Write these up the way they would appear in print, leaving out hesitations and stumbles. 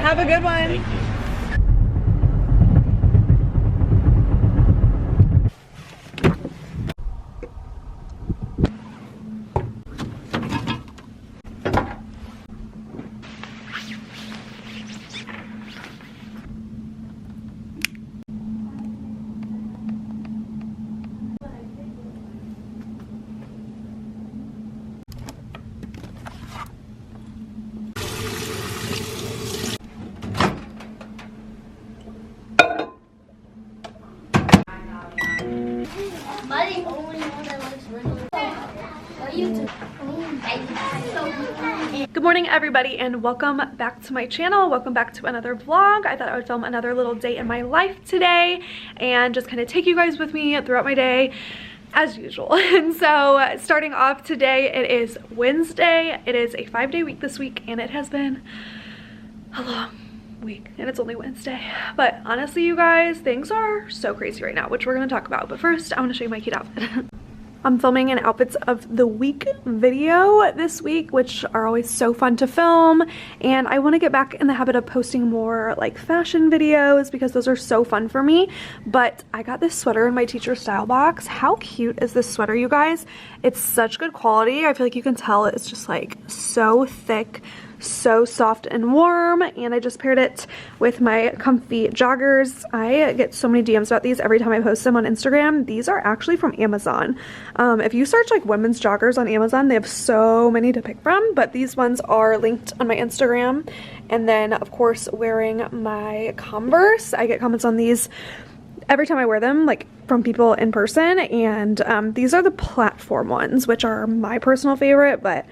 Have a good one. Thank you. My only one that likes regular. Are you Good morning, everybody, and welcome back to my channel. Welcome back to another vlog. I thought I would film another little day in my life today and just kind of take you guys with me throughout my day as usual. And so starting off today, it is Wednesday. It is a 5-day week this week, and it has been a long week, and it's only Wednesday. But honestly, you guys, things are so crazy right now, which we're going to talk about. But first, I want to show you my cute outfit. I'm filming an outfits of the week video this week, which are always so fun to film, and I want to get back in the habit of posting more like fashion videos because those are so fun for me. But I got this sweater in my teacher style box. How cute is this sweater, you guys? It's such good quality. I feel like you can tell it's just like so thick, so soft and warm, and I just paired it with my comfy joggers. I get so many DMs about these every time I post them on Instagram. These are actually from Amazon. If you search like women's joggers on Amazon, they have so many to pick from, but these ones are linked on my Instagram. And then of course, wearing my Converse, I get comments on these every time I wear them, like from people in person, and these are the platform ones, which are my personal favorite, but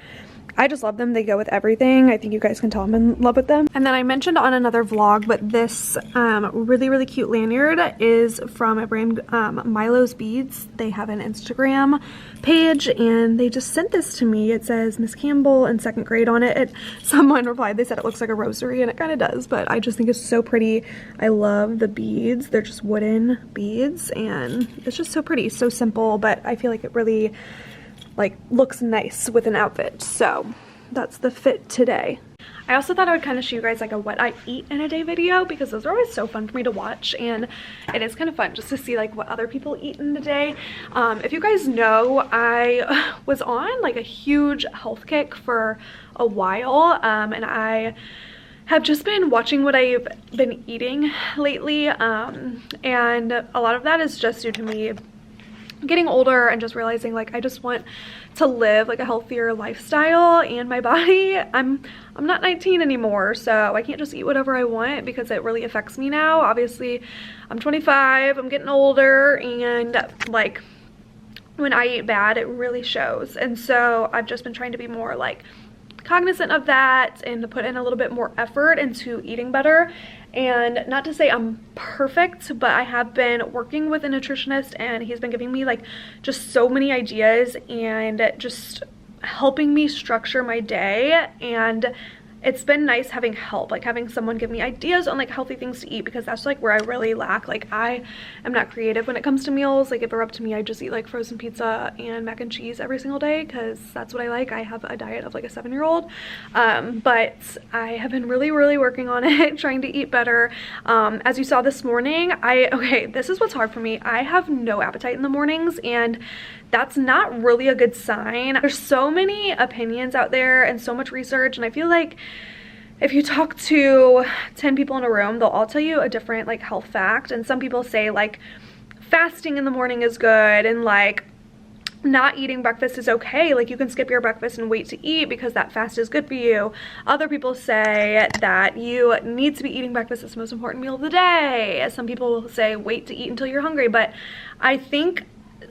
I just love them. They go with everything. I think you guys can tell I'm in love with them. And then I mentioned on another vlog, but this really cute lanyard is from a brand, Milo's Beads. They have an Instagram page, and they just sent this to me. It says Miss Campbell in 2nd grade on it. Someone replied, they said it looks like a rosary, and it kind of does, but I just think it's so pretty. I love the beads. They're just wooden beads, and it's just so pretty, so simple, but I feel like it really like looks nice with an outfit. So that's the fit today. I also thought I would kind of show you guys like a what I eat in a day video, because those are always so fun for me to watch, and it is kind of fun just to see like what other people eat in a day. If you guys know, I was on like a huge health kick for a while, and I have just been watching what I've been eating lately, and a lot of that is just due to me getting older and just realizing like I just want to live like a healthier lifestyle, and my body, I'm not 19 anymore, so I can't just eat whatever I want because it really affects me now. Obviously I'm 25, I'm getting older, and like when I eat bad it really shows. And so I've just been trying to be more like cognizant of that and to put in a little bit more effort into eating better. And not to say I'm perfect, but I have been working with a nutritionist, and he's been giving me like just so many ideas and just helping me structure my day. And it's been nice having help, like having someone give me ideas on like healthy things to eat, because that's like where I really lack. Like I am not creative when it comes to meals. Like if it were up to me, I just eat like frozen pizza and mac and cheese every single day because that's what I like. I have a diet of like a 7-year-old, but I have been really working on it, trying to eat better. As you saw this morning, okay, this is what's hard for me. I have no appetite in the mornings, and that's not really a good sign. There's so many opinions out there and so much research, and I feel like if you talk to 10 people in a room, they'll all tell you a different like health fact. And some people say like fasting in the morning is good, and like not eating breakfast is okay. Like you can skip your breakfast and wait to eat because that fast is good for you. Other people say that you need to be eating breakfast. It's the most important meal of the day. Some people will say wait to eat until you're hungry. But I think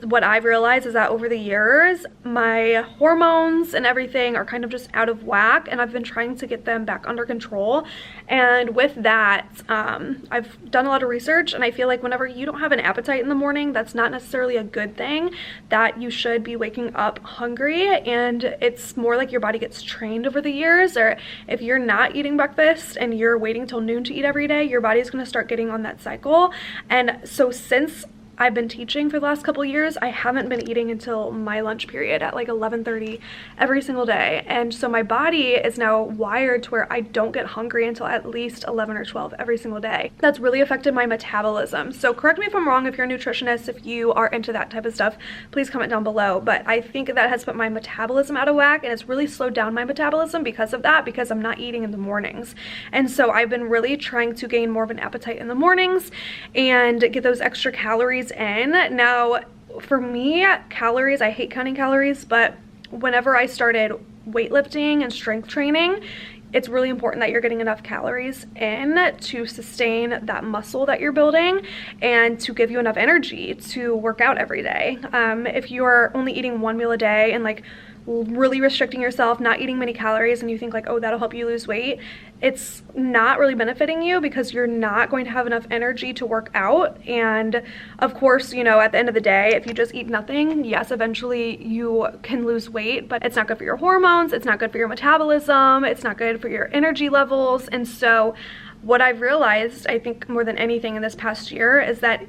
what I've realized is that over the years, my hormones and everything are kind of just out of whack, and I've been trying to get them back under control. And with that, I've done a lot of research, and I feel like whenever you don't have an appetite in the morning, that's not necessarily a good thing, that you should be waking up hungry. And it's more like your body gets trained over the years, or if you're not eating breakfast and you're waiting till noon to eat every day, your body's going to start getting on that cycle. And so since I've been teaching for the last couple years, I haven't been eating until my lunch period at like 11:30 every single day. And so my body is now wired to where I don't get hungry until at least 11 or 12 every single day. That's really affected my metabolism. So correct me if I'm wrong, if you're a nutritionist, if you are into that type of stuff, please comment down below. But I think that has put my metabolism out of whack, and it's really slowed down my metabolism because of that, because I'm not eating in the mornings. And so I've been really trying to gain more of an appetite in the mornings and get those extra calories in. Now, for me, calories, I hate counting calories, but whenever I started weightlifting and strength training, it's really important that you're getting enough calories in to sustain that muscle that you're building and to give you enough energy to work out every day. If you're only eating one meal a day and like really restricting yourself, not eating many calories, and you think like, oh, that'll help you lose weight, it's not really benefiting you because you're not going to have enough energy to work out. And of course, you know, at the end of the day, if you just eat nothing, yes, eventually you can lose weight, but it's not good for your hormones, it's not good for your metabolism, it's not good for your energy levels. And so what I've realized, I think more than anything in this past year, is that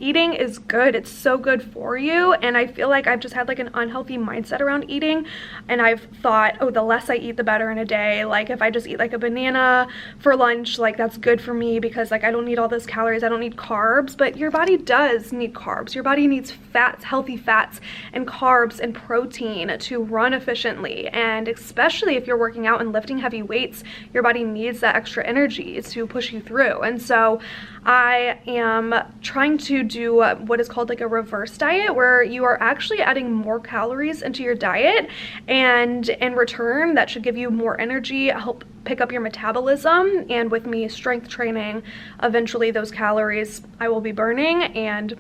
eating is good. It's so good for you. And I feel like I've just had like an unhealthy mindset around eating, and I've thought, oh, the less I eat the better in a day. Like if I just eat like a banana for lunch, like that's good for me because like I don't need all those calories, I don't need carbs. But your body does need carbs. Your body needs fats, healthy fats and carbs and protein to run efficiently. And especially if you're working out and lifting heavy weights, your body needs that extra energy to push you through. And so I am trying to do what is called like a reverse diet, where you are actually adding more calories into your diet, and in return that should give you more energy, help pick up your metabolism, and with me strength training, eventually those calories I will be burning, and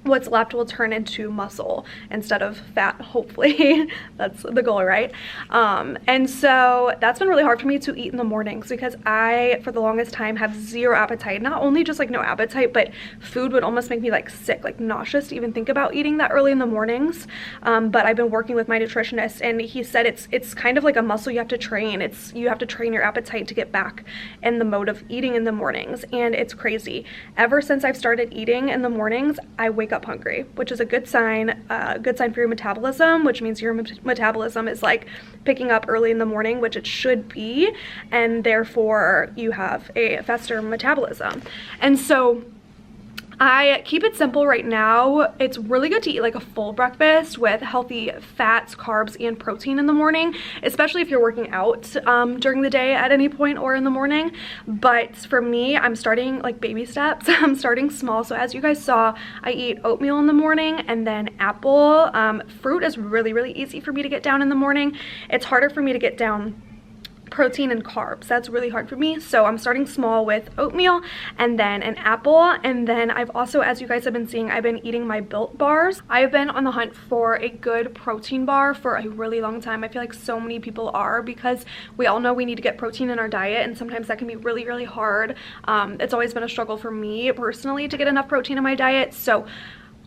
what's left will turn into muscle instead of fat, hopefully. That's the goal, right? And so that's been really hard for me to eat in the mornings because I, for the longest time, have zero appetite. Not only just like no appetite, but food would almost make me like sick, like nauseous to even think about eating that early in the mornings. But I've been working with my nutritionist, and he said it's kind of like a muscle you have to train. You have to train your appetite to get back in the mode of eating in the mornings. And it's crazy. Ever since I've started eating in the mornings, I wake up hungry, which is a good sign for your metabolism, which means your metabolism is like picking up early in the morning, which it should be, and therefore you have a faster metabolism. And so I keep it simple right now. It's really good to eat like a full breakfast with healthy fats, carbs, and protein in the morning, especially if you're working out during the day at any point or in the morning. But for me, I'm starting like baby steps. I'm starting small. So as you guys saw, I eat oatmeal in the morning and then apple. Fruit is really, really easy for me to get down in the morning. It's harder for me to get down protein and carbs. That's really hard for me. So I'm starting small with oatmeal and then an apple. And then I've also, as you guys have been seeing, I've been eating my Built bars. I've been on the hunt for a good protein bar for a really long time. I feel like so many people are, because we all know we need to get protein in our diet, and sometimes that can be really, really hard. It's always been a struggle for me personally to get enough protein in my diet. So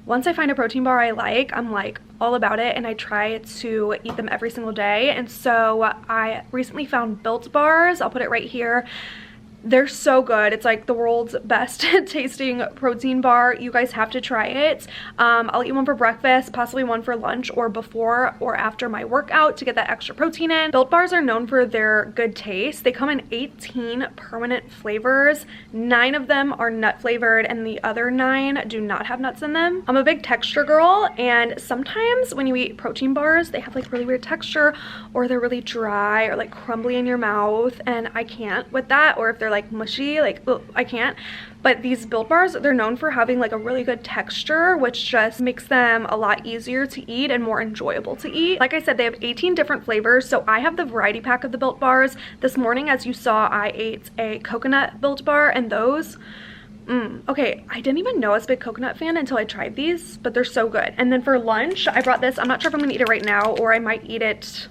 once I find a protein bar I like, I'm like all about it, and I try to eat them every single day. And so I recently found Built bars. I'll put it right here. They're so good. It's like the world's best tasting protein bar. You guys have to try it. I'll eat one for breakfast, possibly one for lunch, or before or after my workout to get that extra protein in. Built bars are known for their good taste. They come in 18 permanent flavors. 9 of them are nut flavored, and the other 9 do not have nuts in them. I'm a big texture girl, and sometimes when you eat protein bars, they have like really weird texture, or they're really dry or like crumbly in your mouth, and I can't with that. Or if they're like mushy, like, ugh, I can't. But these Built bars, they're known for having like a really good texture, which just makes them a lot easier to eat and more enjoyable to eat. Like I said, they have 18 different flavors. So I have the variety pack of the Built bars. This morning, as you saw, I ate a coconut Built bar, and those, okay, I didn't even know I was a big coconut fan until I tried these, but they're so good. And then for lunch, I brought this. I'm not sure if I'm gonna eat it right now, or I might eat it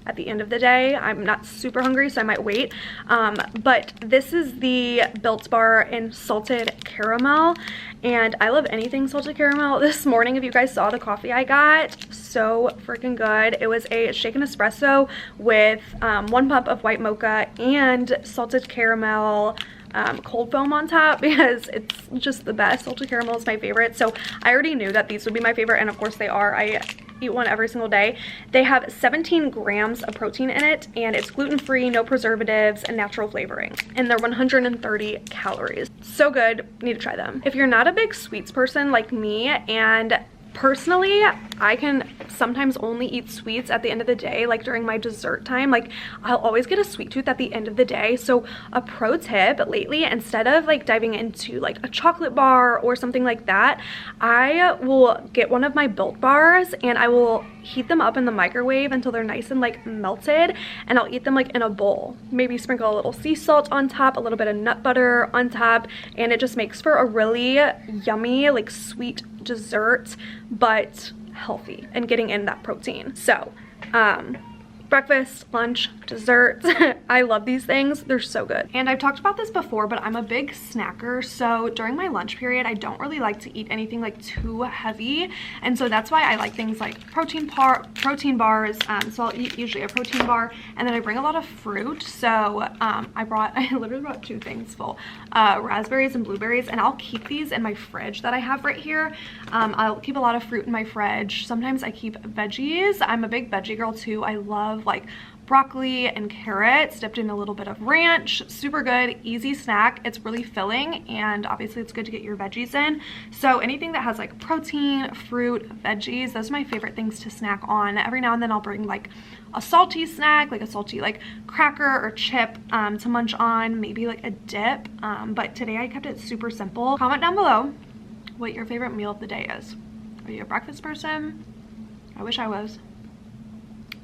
at the end of the day. I'm not super hungry, so I might wait. But this is the Built bar in salted caramel, and I love anything salted caramel. This morning, if you guys saw the coffee I got, so freaking good. It was a shaken espresso with 1 pump of white mocha and salted caramel cold foam on top because it's just the best. Salted caramel is my favorite. So I already knew that these would be my favorite, and of course they are. I eat one every single day. They have 17 grams of protein in it, and it's gluten-free, no preservatives, and natural flavoring. And they're 130 calories. So good. Need to try them. If you're not a big sweets person like me, and personally, I can sometimes only eat sweets at the end of the day, like during my dessert time. Like, I'll always get a sweet tooth at the end of the day. So a pro tip lately, instead of like diving into like a chocolate bar or something like that, I will get one of my Built bars and I will heat them up in the microwave until they're nice and like melted, and I'll eat them like in a bowl. Maybe sprinkle a little sea salt on top, a little bit of nut butter on top, and it just makes for a really yummy, like sweet dessert, but healthy and getting in that protein. So breakfast, lunch, dessert. I love these things. They're so good. And I've talked about this before, but I'm a big snacker. So during my lunch period, I don't really like to eat anything like too heavy. And so that's why I like things like protein bars. So I'll eat usually a protein bar, and then I bring a lot of fruit. So I literally brought 2 things full, raspberries and blueberries, and I'll keep these in my fridge that I have right here. I'll keep a lot of fruit in my fridge. Sometimes I keep veggies. I'm a big veggie girl too. I love like broccoli and carrots dipped in a little bit of ranch. Super good, easy snack. It's really filling, and obviously it's good to get your veggies in. So anything that has like protein, fruit, veggies, those are my favorite things to snack on. Every now and then I'll bring like a salty snack, like a salty like cracker or chip to munch on, maybe like a dip. But today I kept it super simple. Comment down below what your favorite meal of the day is. Are you a breakfast person? I wish I was.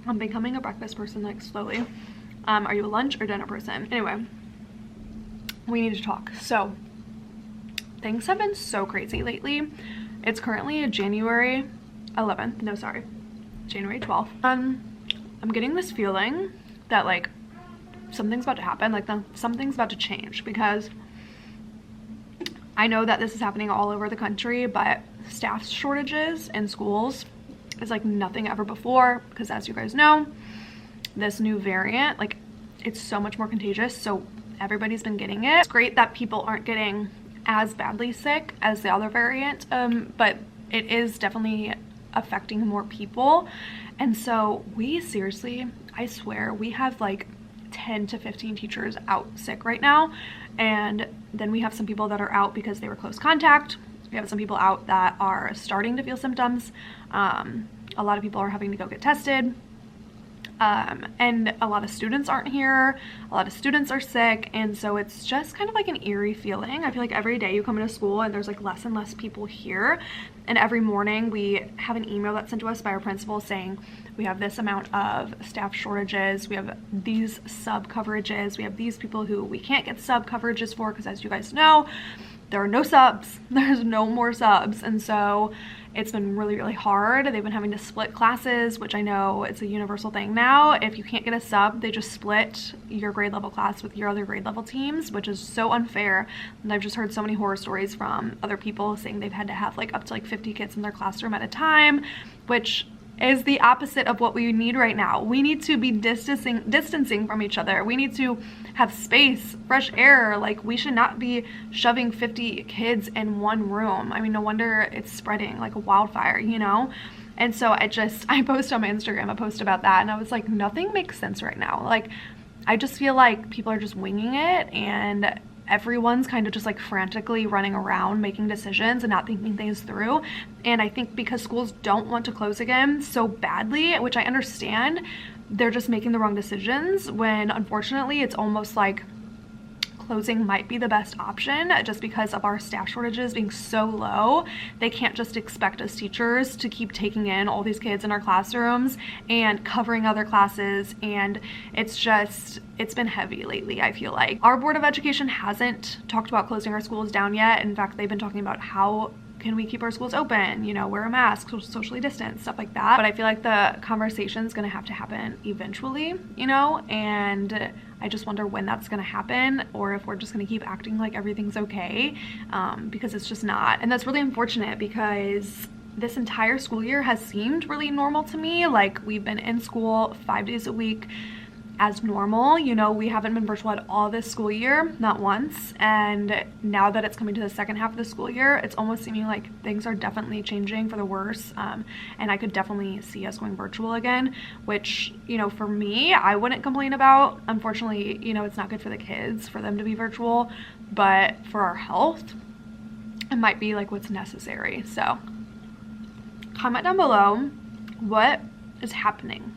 I'm becoming a breakfast person like slowly. Are you a lunch or dinner person? Anyway, we need to talk. So things have been so crazy lately. It's currently January 11th. No, sorry, January 12th. I'm getting this feeling that like something's about to happen, like something's about to change, because I know that this is happening all over the country, but staff shortages in schools is like nothing ever before, because as you guys know, this new variant, like, it's so much more contagious, so everybody's been getting it. It's great that people aren't getting as badly sick as the other variant, but it is definitely affecting more people. And so we seriously, I swear, we have like 10 to 15 teachers out sick right now, and then we have some people that are out because they were close contact. We have some people out that are starting to feel symptoms. A lot of people are having to go get tested. And a lot of students aren't here. A lot of students are sick. And so it's just kind of like an eerie feeling. I feel like every day you come into school and there's like less and less people here. And every morning we have an email that's sent to us by our principal saying we have this amount of staff shortages, we have these sub coverages, we have these people who we can't get sub coverages for, because as you guys know, there are no subs. There's no more subs. And so it's been really, really hard. They've been having to split classes, which I know it's a universal thing now. If you can't get a sub, they just split your grade level class with your other grade level teams, which is so unfair. And I've just heard so many horror stories from other people saying they've had to have like up to like 50 kids in their classroom at a time, which is the opposite of what we need right now. We need to be distancing from each other. We need to have space, fresh air. Like, we should not be shoving 50 kids in one room. I mean, no wonder it's spreading like a wildfire, you know? And so I posted on my Instagram a post about that, and I was like, nothing makes sense right now. Like, I just feel like people are just winging it, and everyone's kind of just like frantically running around making decisions and not thinking things through. And I think because schools don't want to close again so badly, which I understand, they're just making the wrong decisions, when unfortunately it's almost like closing might be the best option, just because of our staff shortages being so low. They can't just expect us teachers to keep taking in all these kids in our classrooms and covering other classes, and it's been heavy lately. I feel like our Board of Education hasn't talked about closing our schools down yet. In fact, they've been talking about how can we keep our schools open, you know, wear a mask, socially distance, stuff like that. But I feel like the conversation's gonna have to happen eventually, you know, and I just wonder when that's gonna happen, or if we're just gonna keep acting like everything's okay, because it's just not. And that's really unfortunate, because this entire school year has seemed really normal to me. Like, we've been in school 5 days a week. as normal. You know, we haven't been virtual at all this school year, not once, and now that it's coming to the second half of the school year, it's almost seeming like things are definitely changing for the worse, and I could definitely see us going virtual again, which, you know, for me, I wouldn't complain about. Unfortunately, you know, it's not good for the kids for them to be virtual, but for our health, it might be like what's necessary. So comment down below what is happening.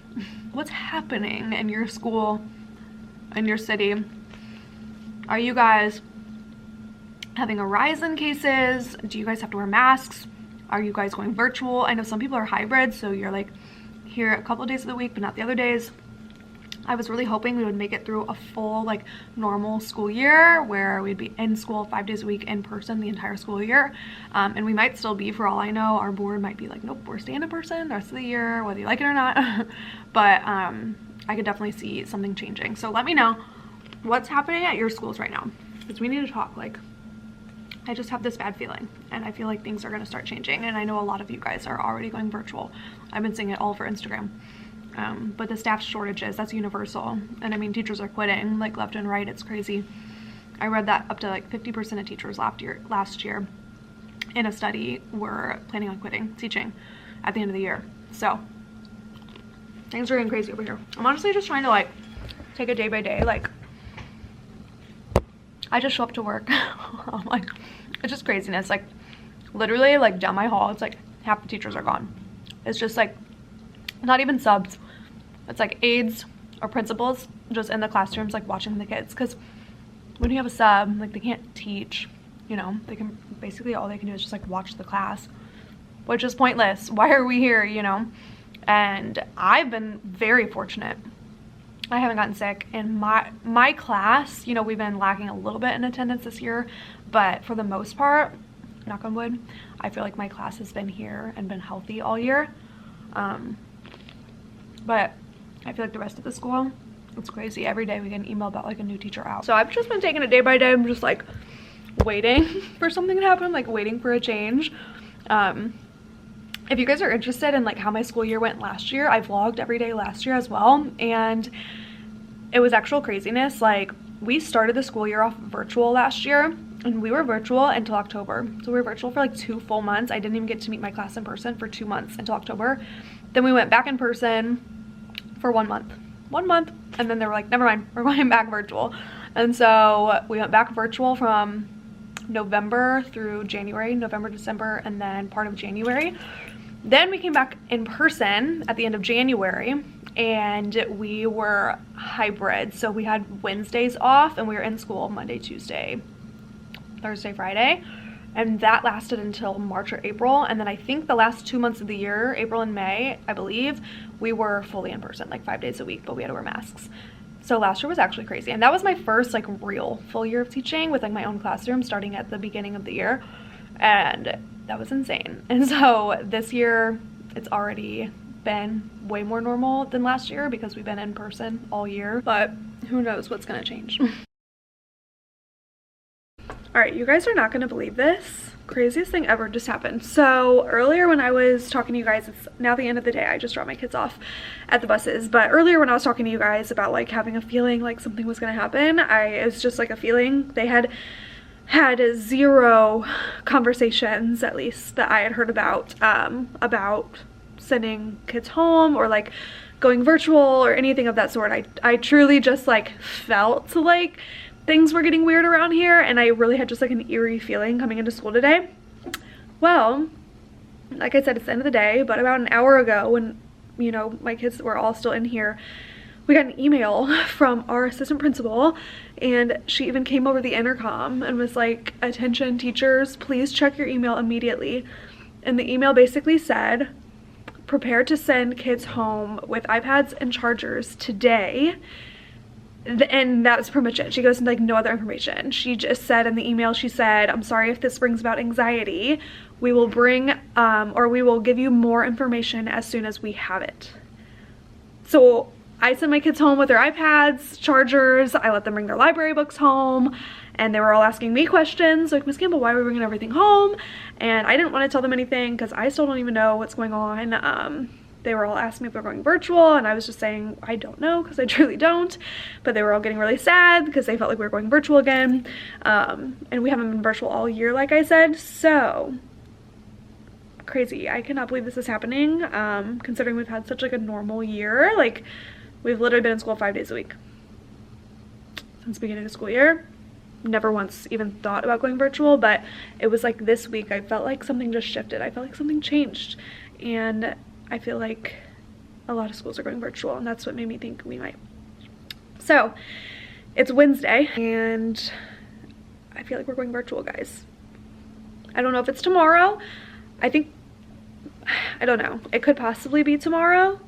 What's happening in your school, in your city? Are you guys having a rise in cases? Do you guys have to wear masks? Are you guys going virtual? I know some people are hybrid, so you're like here a couple of days of the week but not the other days. I was really hoping we would make it through a full like normal school year where we'd be in school 5 days a week in person the entire school year, and we might still be, for all I know. Our board might be like, nope, we're staying in person the rest of the year whether you like it or not. But I could definitely see something changing. So let me know what's happening at your schools right now, because we need to talk. Like, I just have this bad feeling, and I feel like things are going to start changing, and I know a lot of you guys are already going virtual. I've been seeing it all over Instagram. But the staff shortages, that's universal. And I mean, teachers are quitting like left and right. It's crazy. I read that up to like 50% of teachers last year in a study were planning on quitting teaching at the end of the year. So things are getting crazy over here. I'm honestly just trying to like take a day by day. Like, I just show up to work. I'm like, it's just craziness. Like, literally, like down my hall, it's like half the teachers are gone. It's just like not even subs. It's like aides or principals just in the classrooms like watching the kids, because when you have a sub, like, they can't teach, you know. They can basically, all they can do is just like watch the class, which is pointless. Why are we here, you know? And I've been very fortunate. I haven't gotten sick. In my class, you know, we've been lagging a little bit in attendance this year, but for the most part, knock on wood, I feel like my class has been here and been healthy all year. But I feel like the rest of the school, it's crazy. Every day we get an email about like a new teacher out. So I've just been taking it day by day. I'm just like waiting for something to happen, like waiting for a change. If you guys are interested in like how my school year went last year, I vlogged every day last year as well, and it was actual craziness. Like, we started the school year off virtual last year, and we were virtual until October. So we were virtual for like 2 full months. I didn't even get to meet my class in person for 2 months until October. Then we went back in person for 1 month. 1 month, and then they were like, never mind, we're going back virtual. And so we went back virtual from November through January, November, December, and then part of January. Then we came back in person at the end of January, and we were hybrid. So we had Wednesdays off, and we were in school Monday, Tuesday, Thursday, Friday. And that lasted until March or April. And then I think the last 2 months of the year, April and May, I believe, we were fully in person, like 5 days a week, but we had to wear masks. So last year was actually crazy. And that was my first like real full year of teaching with like my own classroom starting at the beginning of the year. And that was insane. And so this year, it's already been way more normal than last year because we've been in person all year. But who knows what's gonna change. All right, you guys are not gonna believe this. Craziest thing ever just happened. So earlier when I was talking to you guys, it's now the end of the day. I just dropped my kids off at the buses. But earlier when I was talking to you guys about like having a feeling like something was gonna happen, it was just like a feeling. They had 0 conversations, at least that I had heard about sending kids home or like going virtual or anything of that sort. I truly just like felt like things were getting weird around here, and I really had just like an eerie feeling coming into school today. Well, like I said, it's the end of the day, but about an hour ago when, you know, my kids were all still in here, we got an email from our assistant principal, and she even came over the intercom and was like, attention teachers, please check your email immediately. And the email basically said, prepare to send kids home with iPads and chargers today. And that was pretty much it. She goes into like no other information. She just said in the email, she said, I'm sorry if this brings about anxiety. We will we will give you more information as soon as we have it. So I sent my kids home with their iPads, chargers. I let them bring their library books home, and they were all asking me questions like, Miss Campbell, why are we bringing everything home? And I didn't want to tell them anything because I still don't even know what's going on. they were all asking me if we're going virtual, and I was just saying I don't know because I truly don't, but they were all getting really sad because they felt like we were going virtual again, and we haven't been virtual all year, like I said. So crazy. I cannot believe this is happening, considering we've had such like a normal year. Like, we've literally been in school 5 days a week since the beginning of school year. Never once even thought about going virtual, but it was like this week I felt like something just shifted. I felt like something changed, and I feel like a lot of schools are going virtual, and that's what made me think we might. So it's Wednesday and I feel like we're going virtual, guys. I don't know if it's tomorrow. I don't know. It could possibly be tomorrow.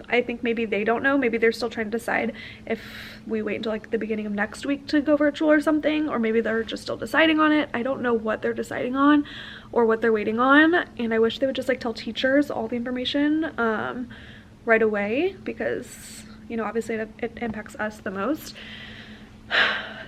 I think maybe they don't know. Maybe they're still trying to decide if we wait until like the beginning of next week to go virtual or something, or maybe they're just still deciding on it. I don't know what they're deciding on or what they're waiting on, and I wish they would just like tell teachers all the information right away, because, you know, obviously it impacts us the most.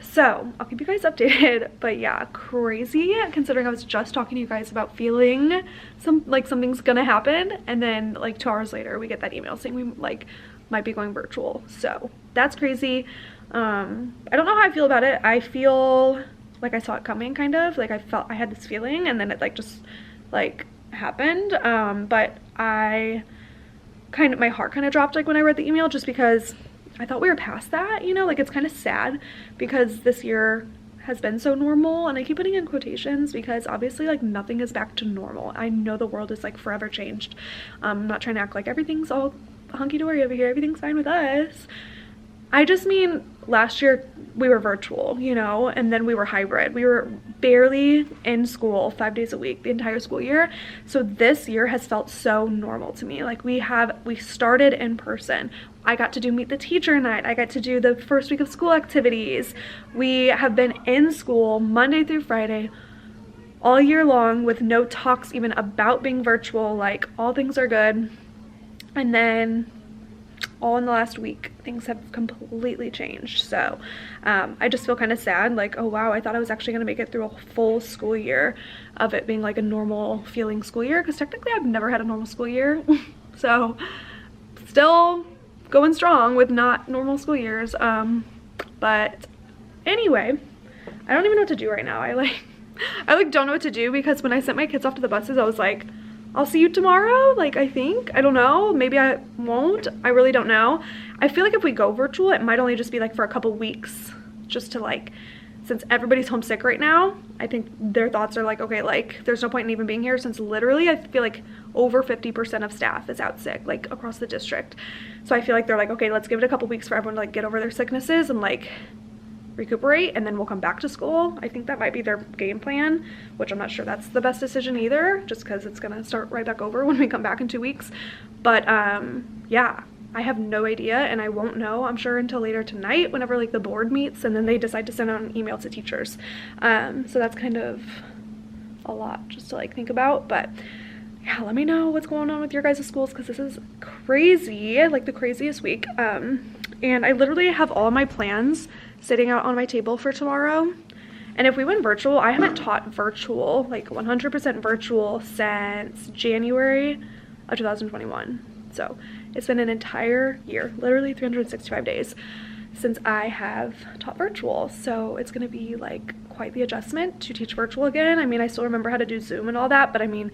So I'll keep you guys updated, but yeah, crazy considering I was just talking to you guys about feeling something's gonna happen, and then like 2 hours later we get that email saying we like might be going virtual. So that's crazy. I don't know how I feel about it. I feel like I saw it coming, kind of like I had this feeling, and then it like just like happened. But my heart kind of dropped like when I read the email, just because I thought we were past that, you know. Like, it's kind of sad because this year has been so normal, and I keep putting in quotations because obviously like nothing is back to normal. I know the world is like forever changed. I'm not trying to act like everything's all hunky-dory over here, everything's fine with us. I just mean last year we were virtual, you know, and then we were hybrid. We were barely in school 5 days a week the entire school year. So this year has felt so normal to me. Like, we started in person. I got to do meet the teacher night. I got to do the first week of school activities. We have been in school Monday through Friday all year long with no talks even about being virtual. Like, all things are good. And then all in the last week, things have completely changed. So I just feel kind of sad, like, oh wow, I thought I was actually going to make it through a full school year of it being like a normal feeling school year, because technically I've never had a normal school year. So still going strong with not normal school years. But anyway, I don't even know what to do right now. I don't know what to do, because when I sent my kids off to the buses, I was like, I'll see you tomorrow. Like, I don't know, maybe I won't. I really don't know. I feel like if we go virtual, it might only just be like for a couple weeks, just to like, since everybody's homesick right now, I think their thoughts are like, okay, like there's no point in even being here, since literally I feel like over 50% of staff is out sick, like across the district. So I feel like they're like, okay, let's give it a couple weeks for everyone to like get over their sicknesses and like recuperate, and then we'll come back to school. I think that might be their game plan, which I'm not sure that's the best decision either, just because it's gonna start right back over when we come back in 2 weeks. But yeah, I have no idea, and I won't know, I'm sure, until later tonight whenever like the board meets, and then they decide to send out an email to teachers. So that's kind of a lot just to like think about. But yeah, let me know what's going on with your guys' schools, because this is crazy, like the craziest week. And I literally have all my plans sitting out on my table for tomorrow. And if we went virtual, I haven't taught virtual, like 100% virtual, since January of 2021. So it's been an entire year, literally 365 days, since I have taught virtual. So it's gonna be like quite the adjustment to teach virtual again. I mean, I still remember how to do Zoom and all that, but I mean,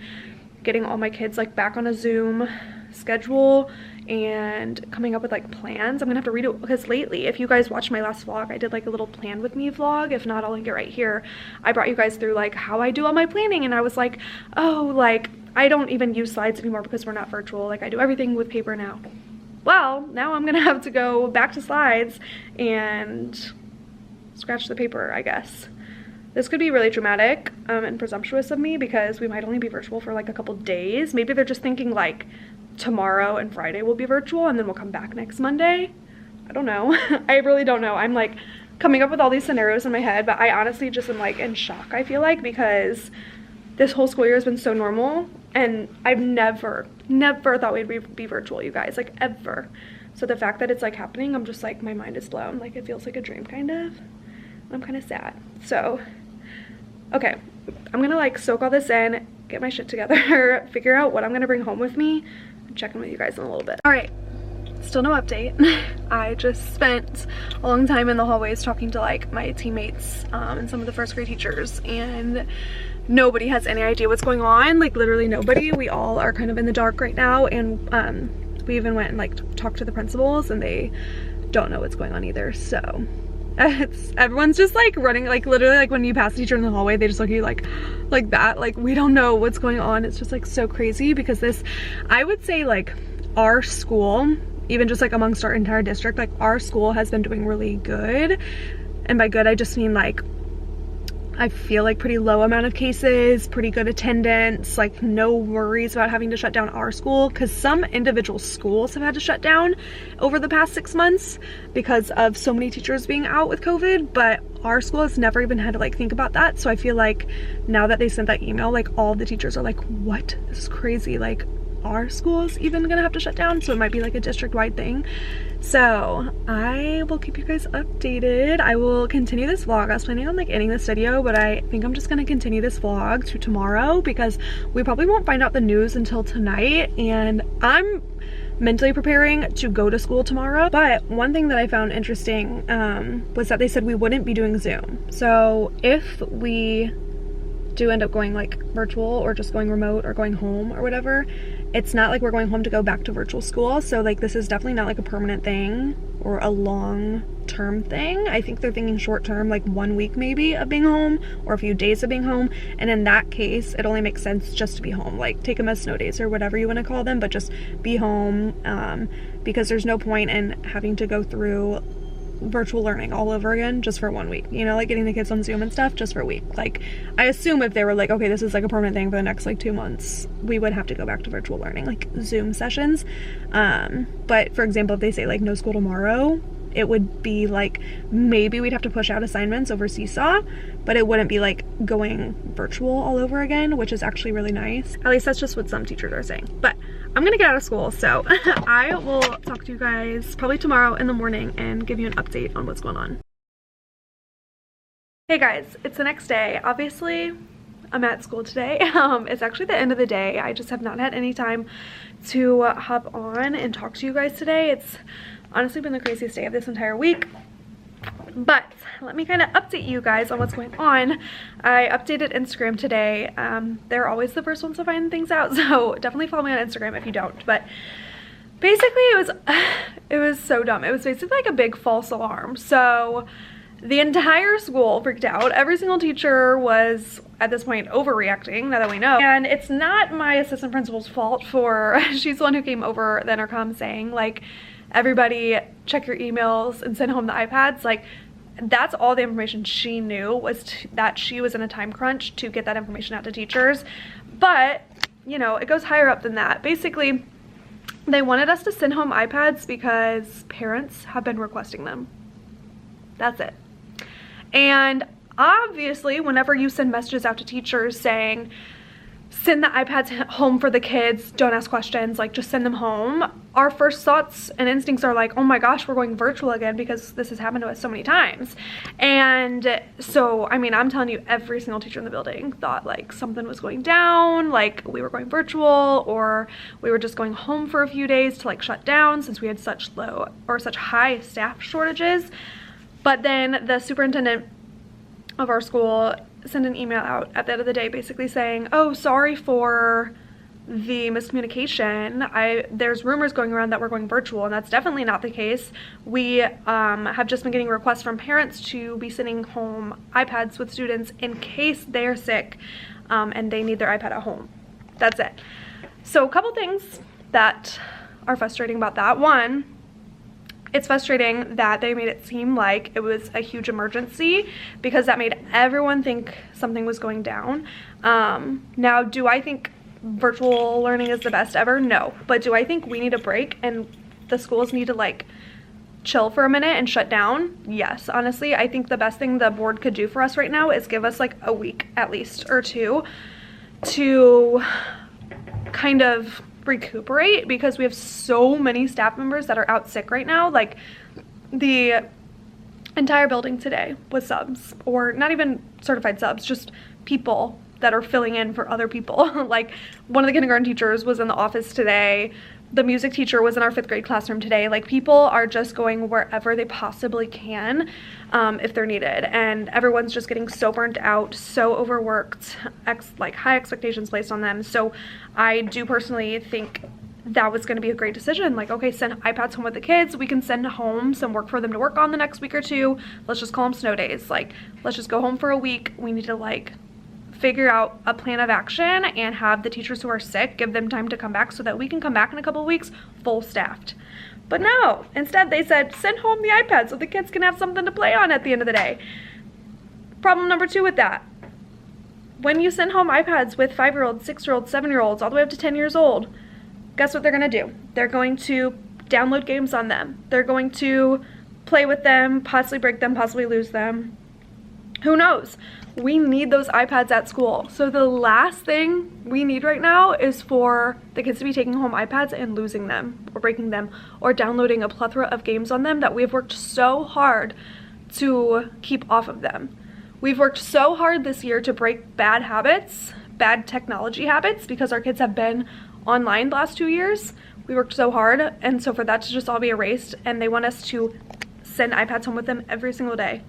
getting all my kids like back on a Zoom schedule and coming up with like plans. I'm gonna have to read it, because lately, if you guys watched my last vlog, I did like a little plan with me vlog. If not, I'll link it right here. I brought you guys through like how I do all my planning, and I was like, oh, like I don't even use slides anymore because we're not virtual. Like, I do everything with paper now. Well, now I'm gonna have to go back to slides and scratch the paper, I guess. This could be really dramatic and presumptuous of me, because we might only be virtual for like a couple days. Maybe they're just thinking like tomorrow and Friday will be virtual, and then we'll come back next Monday. I don't know. I really don't know. I'm like coming up with all these scenarios in my head, but I honestly just am like in shock, I feel like, because this whole school year has been so normal, and I've never thought we'd be virtual, you guys, like ever. So the fact that it's like happening, I'm just like, my mind is blown. Like, it feels like a dream, kind of. I'm kind of sad. So okay, I'm gonna like soak all this in, get my shit together, figure out what I'm gonna bring home with me. check in with you guys in a little bit. All right, still no update. I just spent a long time in the hallways talking to like my teammates and some of the first grade teachers, and nobody has any idea what's going on. Like literally nobody. We all are kind of in the dark right now, and we even went and like talked to the principals, and they don't know what's going on either. So everyone's just like running, like literally like when you pass a teacher in the hallway, they just look at you like that. Like we don't know what's going on. It's just like so crazy because this, I would say like our school, even just like amongst our entire district, like our school has been doing really good. And by good, I just mean like I feel like pretty low amount of cases, pretty good attendance, like no worries about having to shut down our school, because some individual schools have had to shut down over the past 6 months because of so many teachers being out with COVID, but our school has never even had to like think about that. So I feel like now that they sent that email, like all the teachers are like, what? This is crazy. Like our school is even gonna have to shut down, so it might be like a district-wide thing. So I will keep you guys updated. I will continue this vlog. I was planning on like ending this video, but I think I'm just gonna continue this vlog to tomorrow because we probably won't find out the news until tonight, and I'm mentally preparing to go to school tomorrow. But one thing that I found interesting was that they said we wouldn't be doing Zoom. So if we do end up going like virtual or just going remote or going home or whatever, it's not like we're going home to go back to virtual school. So like this is definitely not like a permanent thing or a long-term thing. I think they're thinking short-term, like 1 week maybe of being home or a few days of being home. And in that case, it only makes sense just to be home, like take them as snow days or whatever you want to call them, but just be home, because there's no point in having to go through virtual learning all over again just for 1 week, you know, like getting the kids on Zoom and stuff just for a week. Like I assume if they were like, okay, this is like a permanent thing for the next like 2 months, we would have to go back to virtual learning, like Zoom sessions. But for example, if they say like no school tomorrow, it would be like maybe we'd have to push out assignments over Seesaw, but it wouldn't be like going virtual all over again, which is actually really nice. At least that's just what some teachers are saying. But I'm gonna get out of school, so I will talk to you guys probably tomorrow in the morning and give you an update on what's going on. Hey guys, it's the next day. Obviously, I'm at school today. It's actually the end of the day. I just have not had any time to hop on and talk to you guys today. It's honestly been the craziest day of this entire week. But let me kind of update you guys on what's going on. I updated Instagram today. They're always the first ones to find things out, so definitely follow me on Instagram if you don't. But basically it was so dumb. It was basically like a big false alarm. So the entire school freaked out. Every single teacher was at this point overreacting, now that we know. And it's not my assistant principal's fault for, she's the one who came over the intercom saying like, everybody check your emails and send home the iPads. Like that's all the information she knew, was that she was in a time crunch to get that information out to teachers. But you know, it goes higher up than that. Basically, they wanted us to send home iPads because parents have been requesting them. That's it. And obviously, whenever you send messages out to teachers saying send the iPads home for the kids, don't ask questions, like just send them home, our first thoughts and instincts are like, oh my gosh, we're going virtual again, because this has happened to us so many times. And so, I mean, I'm telling you, every single teacher in the building thought like something was going down, like we were going virtual, or we were just going home for a few days to like shut down since we had such low or such high staff shortages. But then the superintendent of our school sent an email out at the end of the day basically saying, oh, sorry for the miscommunication. There's rumors going around that we're going virtual, and that's definitely not the case. We have just been getting requests from parents to be sending home iPads with students in case they're sick and they need their iPad at home. That's it. So a couple things that are frustrating about that. One, it's frustrating that they made it seem like it was a huge emergency, because that made everyone think something was going down. Now, do I think virtual learning is the best ever? No. But do I think we need a break and the schools need to like chill for a minute and shut down? Yes. Honestly, I think the best thing the board could do for us right now is give us like a week at least or two to kind of recuperate, because we have so many staff members that are out sick right now. Like the entire building today was subs, or not even certified subs, just people that are filling in for other people. Like one of the kindergarten teachers was in the office today the music teacher was in our 5th grade classroom today. Like, people are just going wherever they possibly can if they're needed, and everyone's just getting so burnt out, so overworked, like high expectations placed on them. So I do personally think that was going to be a great decision. Like, okay, send iPads home with the kids. We can send home some work for them to work on the next week or two. Let's just call them snow days. Like, let's just go home for a week. We need to like figure out a plan of action and have the teachers who are sick, give them time to come back so that we can come back in a couple of weeks full staffed. But no, instead they said send home the iPad so the kids can have something to play on at the end of the day. Problem number 2 with that: when you send home iPads with 5-year-olds, 6-year-olds, 7-year-olds, all the way up to 10 years old, guess what they're gonna do? They're going to download games on them. They're going to play with them, possibly break them, possibly lose them. Who knows? We need those iPads at school. So the last thing we need right now is for the kids to be taking home iPads and losing them or breaking them or downloading a plethora of games on them that we've worked so hard to keep off of them. We've worked so hard this year to break bad habits, bad technology habits, because our kids have been online the last 2 years. We worked so hard, and so for that to just all be erased, and they want us to send iPads home with them every single day.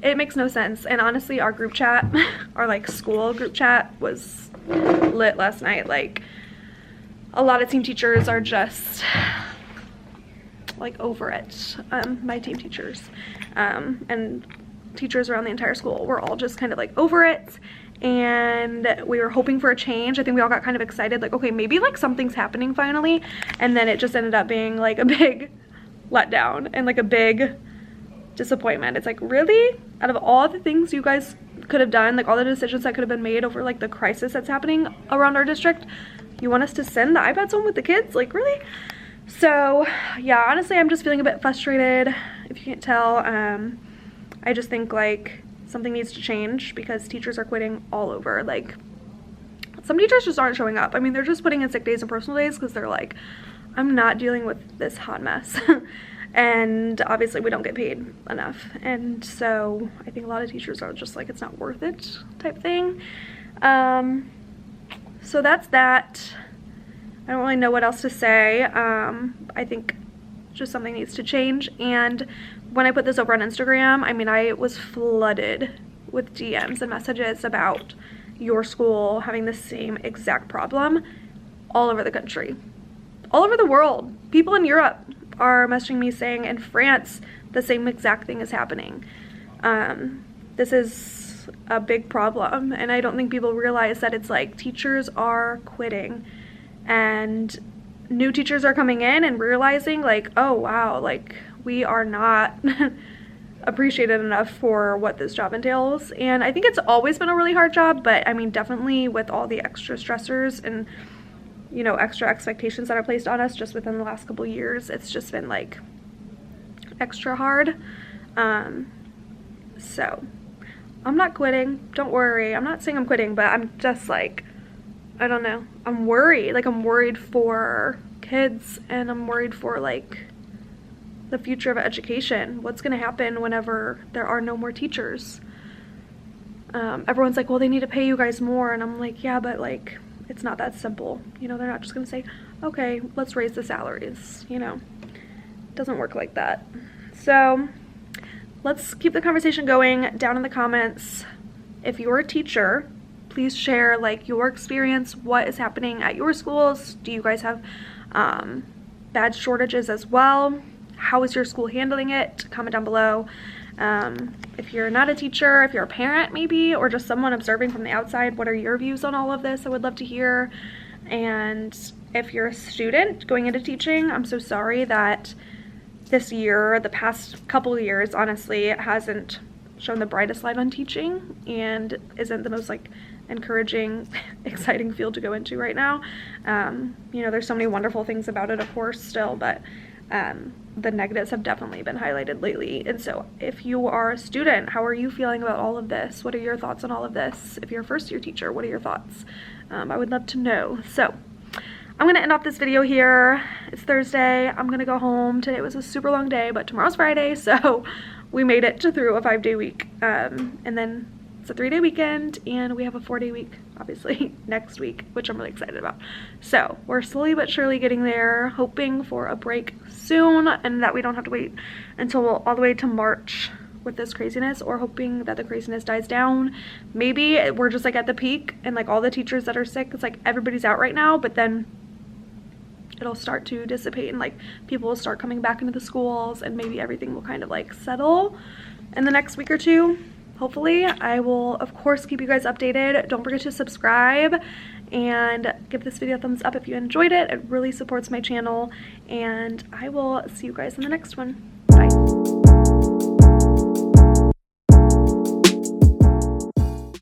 It makes no sense. And honestly, our group chat, our like school group chat, was lit last night. Like, a lot of team teachers are just like over it. My team teachers and teachers around the entire school were all just kind of like over it, and we were hoping for a change. I think we all got kind of excited, like, okay, maybe like something's happening finally, and then it just ended up being like a big letdown and like a big disappointment. It's like, really? Out of all the things you guys could have done, like all the decisions that could have been made over like the crisis that's happening around our district, you want us to send the iPads home with the kids? Like, really? So yeah, honestly, I'm just feeling a bit frustrated, if you can't tell. I just think like something needs to change because teachers are quitting all over. Like, some teachers just aren't showing up. I mean, they're just putting in sick days and personal days because they're like, I'm not dealing with this hot mess. And obviously we don't get paid enough, and so I think a lot of teachers are just like, it's not worth it type thing. So that's that. I don't really know what else to say. I think just something needs to change. And when I put this over on Instagram, I mean, I was flooded with DMs and messages about your school having the same exact problem all over the country, all over the world. People in Europe are messaging me saying in France the same exact thing is happening. This is a big problem, and I don't think people realize that it's like teachers are quitting and new teachers are coming in and realizing like, oh wow, like we are not appreciated enough for what this job entails. And I think it's always been a really hard job, but I mean, definitely with all the extra stressors and, you know, extra expectations that are placed on us just within the last couple years, it's just been like extra hard. So I'm not quitting, don't worry. I'm not saying I'm quitting, but I'm just like, I don't know, I'm worried. Like, I'm worried for kids, and I'm worried for like the future of education. What's gonna happen whenever there are no more teachers? Everyone's like, well, they need to pay you guys more, and I'm like, yeah, but like, it's not that simple. You know, they're not just gonna say, okay, let's raise the salaries. You know, it doesn't work like that. So let's keep the conversation going down in the comments. If you're a teacher, please share like your experience. What is happening at your schools? Do you guys have bad shortages as well? How is your school handling it? Comment down below. If you're not a teacher, if you're a parent maybe, or just someone observing from the outside, what are your views on all of this? I would love to hear. And if you're a student going into teaching, I'm so sorry that this year, the past couple of years, honestly, it hasn't shown the brightest light on teaching and isn't the most like encouraging, exciting field to go into right now. You know, there's so many wonderful things about it, of course, still, but the negatives have definitely been highlighted lately. And so if you are a student, how are you feeling about all of this? What are your thoughts on all of this? If you're a first year teacher, what are your thoughts? I would love to know. So I'm gonna end off this video here. It's Thursday. I'm gonna go home. Today was a super long day, but tomorrow's Friday, so we made it through a 5-day week. And then it's a 3-day weekend, and we have a 4-day week obviously next week, which I'm really excited about. So we're slowly but surely getting there, hoping for a break soon and that we don't have to wait until all the way to March with this craziness, or hoping that the craziness dies down. Maybe we're just like at the peak and like all the teachers that are sick, it's like everybody's out right now, but then it'll start to dissipate and like people will start coming back into the schools and maybe everything will kind of like settle in the next week or two. Hopefully. I will of course keep you guys updated. Don't forget to subscribe and give this video a thumbs up if you enjoyed it. It really supports my channel, and I will see you guys in the next one. Bye.